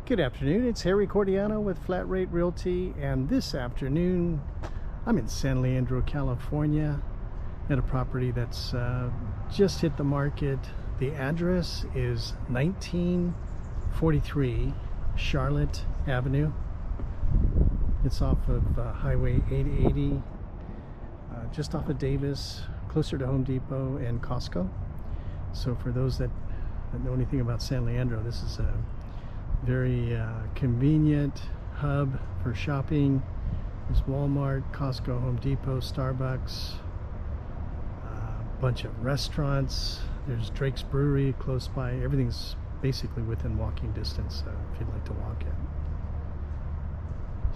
Good afternoon, it's Harry Cordiano with Flat Rate Realty, and this afternoon I'm in San Leandro, California at a property that's just hit the market. The address is 1943 Charlotte Avenue. It's off of Highway 880, just off of Davis, closer to Home Depot and Costco. So for those that know anything about San Leandro, this is a very convenient hub for shopping. There's Walmart, Costco, Home Depot, Starbucks, a bunch of restaurants. There's Drake's Brewery close by. Everything's basically within walking distance if you'd like to walk in.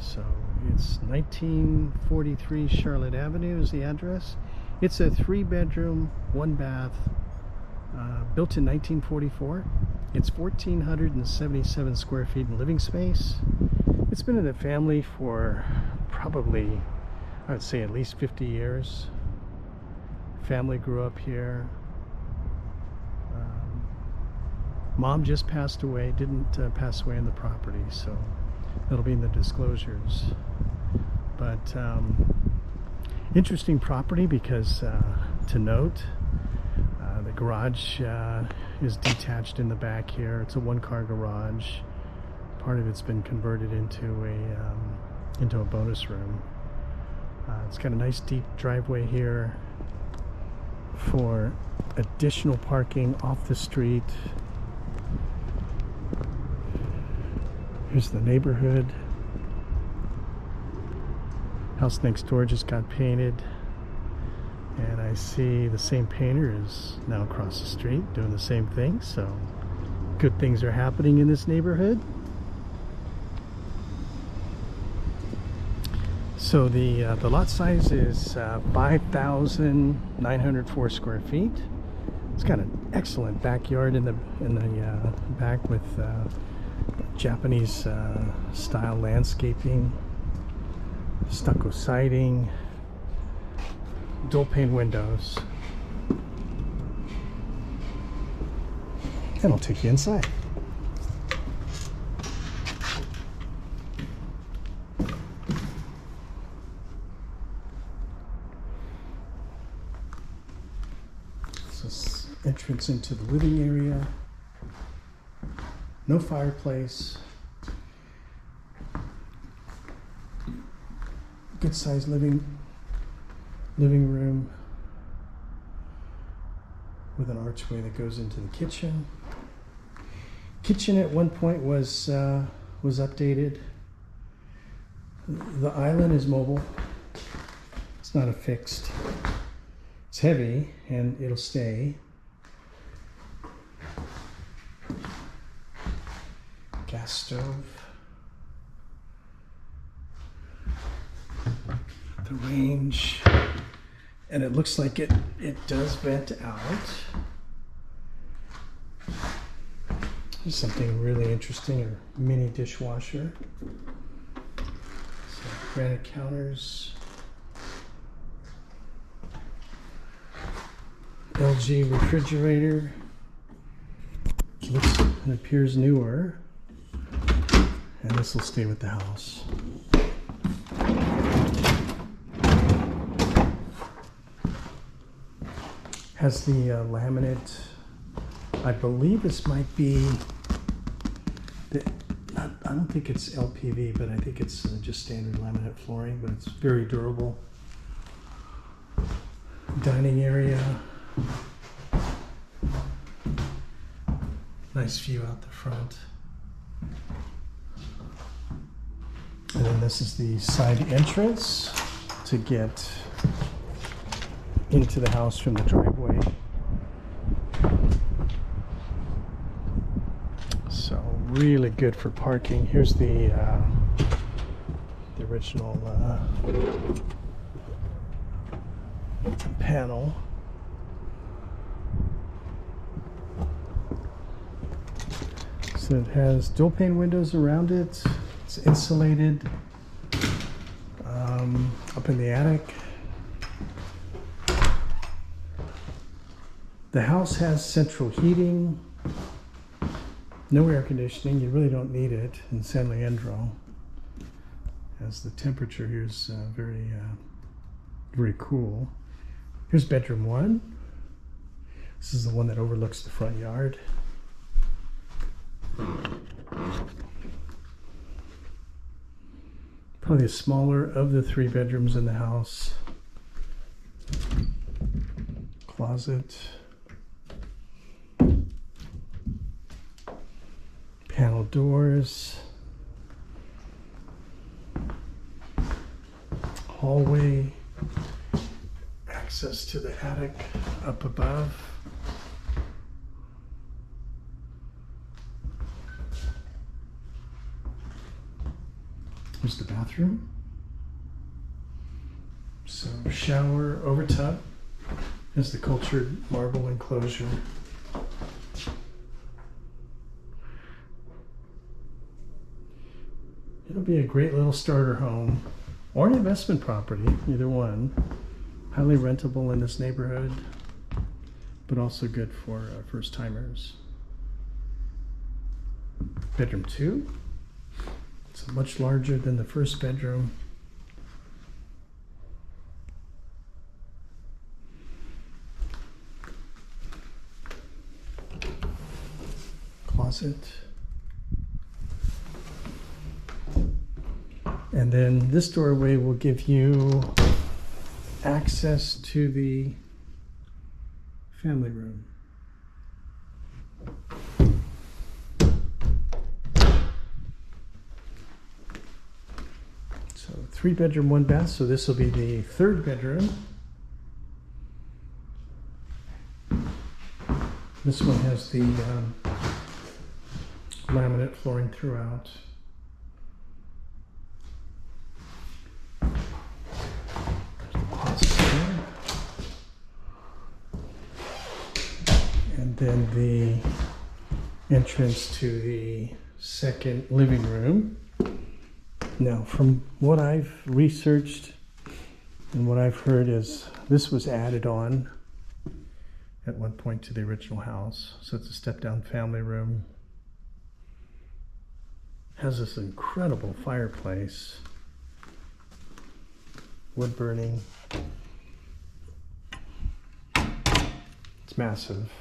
So it's 1943 Charlotte Avenue is the address. It's a 3-bedroom, 1-bath, built in 1944. It's 1,477 square feet in living space. It's been in the family for probably, I would say, at least 50 years. Family grew up here. Mom just passed away, didn't pass away in the property, so that'll be in the disclosures. But interesting property because to note, the garage is detached in the back here. It's a 1-car garage. Part of it's been converted into a bonus room. It's got a nice deep driveway here for additional parking off the street. Here's the neighborhood. House next door just got painted. And I see the same painter is now across the street doing the same thing, so good things are happening in this neighborhood. So the lot size is 5,904 square feet. It's got an excellent backyard in the back with Japanese style landscaping, stucco siding, dual pane windows, and I'll take you inside. This is entrance into the living area. No fireplace. Good sized living room with an archway that goes into the kitchen. Kitchen at one point was updated. The island is mobile. It's not affixed. It's heavy and it'll stay. Gas stove. The range. And it looks like it does vent out. There's something really interesting, a mini dishwasher. So granite counters. LG refrigerator. Looks and appears newer. And this will stay with the house. Has the laminate. I believe this might be, I don't think it's LPV, but I think it's just standard laminate flooring, but it's very durable. Dining area. Nice view out the front. And then this is the side entrance to get into the house from the driveway. So really good for parking. Here's the original panel. So it has dual pane windows around it. It's insulated. Up in the attic. The house has central heating. No air conditioning, you really don't need it in San Leandro, as the temperature here is very cool. Here's bedroom 1. This is the one that overlooks the front yard. Probably the smaller of the 3 bedrooms in the house. Closet. Panel doors. Hallway. Access to the attic up above. Here's the bathroom. So shower over tub. Here's the cultured marble enclosure. It'll be a great little starter home or an investment property, either one. Highly rentable in this neighborhood, but also good for first timers. Bedroom 2. It's much larger than the first bedroom. Closet. And then this doorway will give you access to the family room. So 3 bedroom, 1 bath. So this will be the 3rd bedroom. This one has the laminate flooring throughout. And then the entrance to the 2nd living room. Now, from what I've researched and what I've heard is this was added on at one point to the original house. So it's a step-down family room. Has this incredible fireplace, wood burning. It's massive.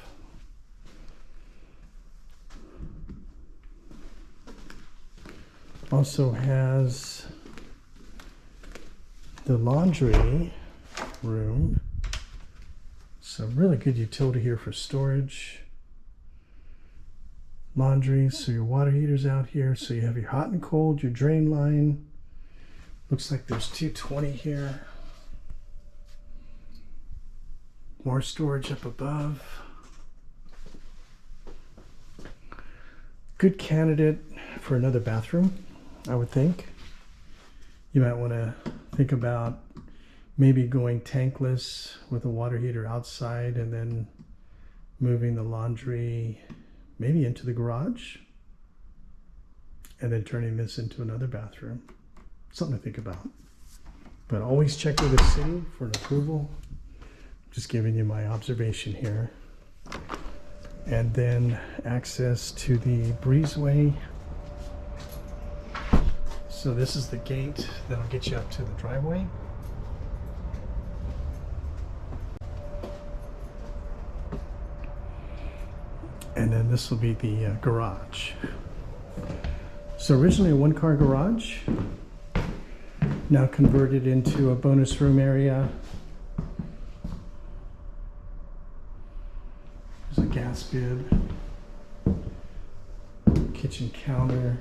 Also has the laundry room. So really good utility here for storage. Laundry, so your water heater's out here. So you have your hot and cold, your drain line. Looks like there's 220 here. More storage up above. Good candidate for another bathroom, I would think. You might want to think about maybe going tankless with a water heater outside and then moving the laundry maybe into the garage and then turning this into another bathroom. Something to think about. But always check with the city for an approval. Just giving you my observation here. And then access to the breezeway. So this is the gate that'll get you up to the driveway. And then this will be the garage. So originally a 1-car garage, now converted into a bonus room area. There's a gas bib, kitchen counter,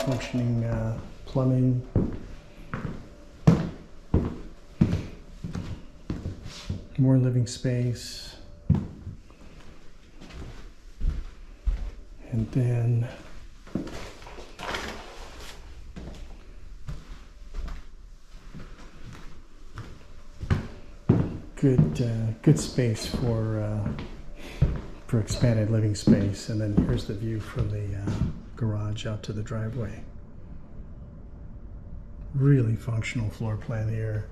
functioning plumbing. More living space. And then good space for expanded living space. And then here's the view from the garage out to the driveway. Really functional floor plan here.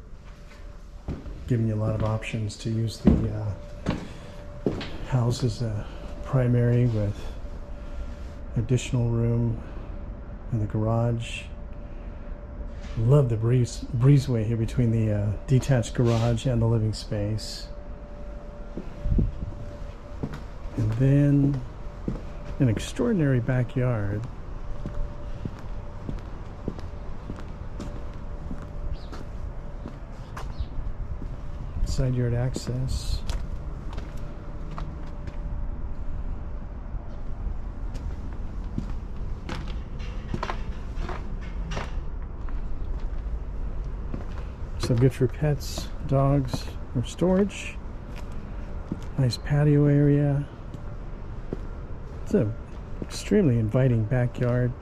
giving you a lot of options to use the house as a primary with additional room in the garage. Love the breezeway here between the detached garage and the living space. And then an extraordinary backyard. Side yard access. So good for pets, dogs, or storage. Nice patio area. It's an extremely inviting backyard.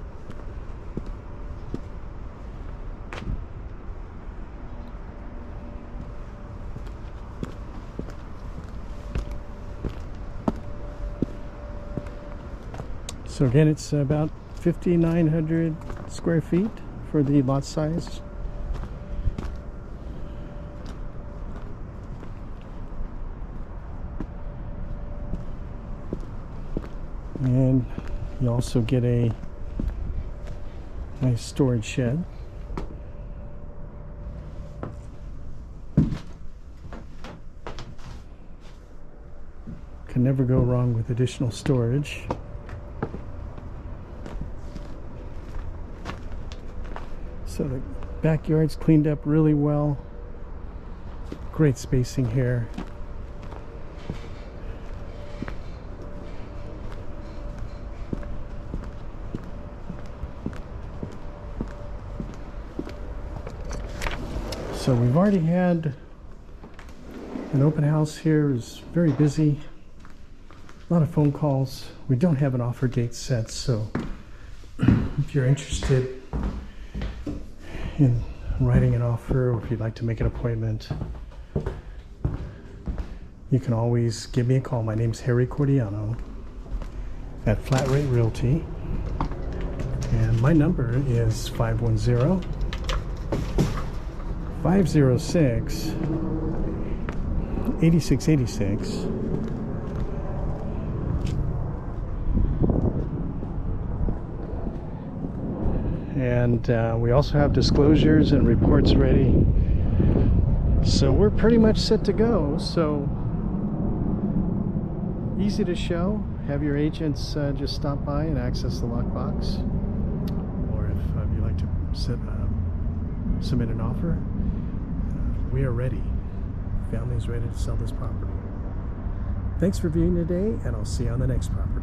So again, it's about 5,900 square feet for the lot size. And you also get a nice storage shed. Can never go wrong with additional storage. So the backyard's cleaned up really well. Great spacing here. So we've already had an open house here. It's very busy. A lot of phone calls. We don't have an offer date set, so if you're interested in writing an offer, or if you'd like to make an appointment, you can always give me a call. My name's Harry Cordiano at Flat Rate Realty, and my number is 510-506-8686. And we also have disclosures and reports ready. So we're pretty much set to go. So easy to show. Have your agents just stop by and access the lockbox. Or if you'd like to submit an offer, we are ready. Family's ready to sell this property. Thanks for viewing today, and I'll see you on the next property.